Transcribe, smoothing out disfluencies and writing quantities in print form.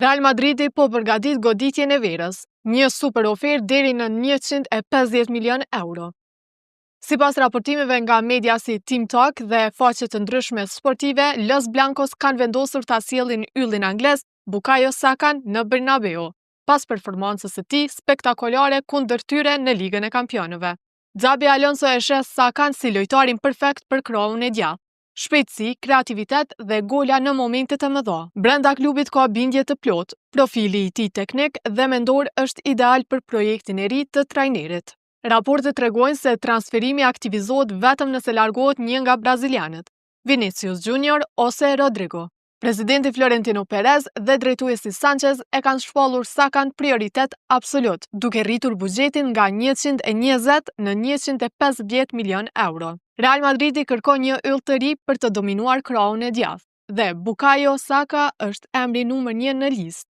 Real Madridi po përgatit goditjen e verës, një super ofertë deri në 150 milion euro. Sipas raportimeve nga media si Team Talk dhe faqe të ndryshme sportive, Los Blancos kanë vendosur ta sjellin yllin anglez Bukayo Sakan në Bernabeu, pas performancës së tij spektakolare kundër tyre në Ligën e Kampionëve. Xabi Alonso e sheh Sakan si lojtarin perfekt për kroun e djathtë. Shpejtësi, kreativitet dhe gola në momente të mëdha. Brenda klubit ka bindje të plotë, profili i tij teknik dhe mendor është ideal për projektin e ri të trajnerit. Raportet tregojnë se transferimi aktivizohet vetëm nëse largohet një nga brazilianët, Vinicius Junior ose Rodrigo. Presidenti Florentino Perez dhe drejtuesi Sanchez e kanë shpallur Sakan prioritet absolut, duke rritur buxhetin nga 120 në 150 milion euro. Real Madridi kërkon një yll të ri për të dominuar kraun e djathtë dhe Bukayo Saka është emri numër 1 në listë.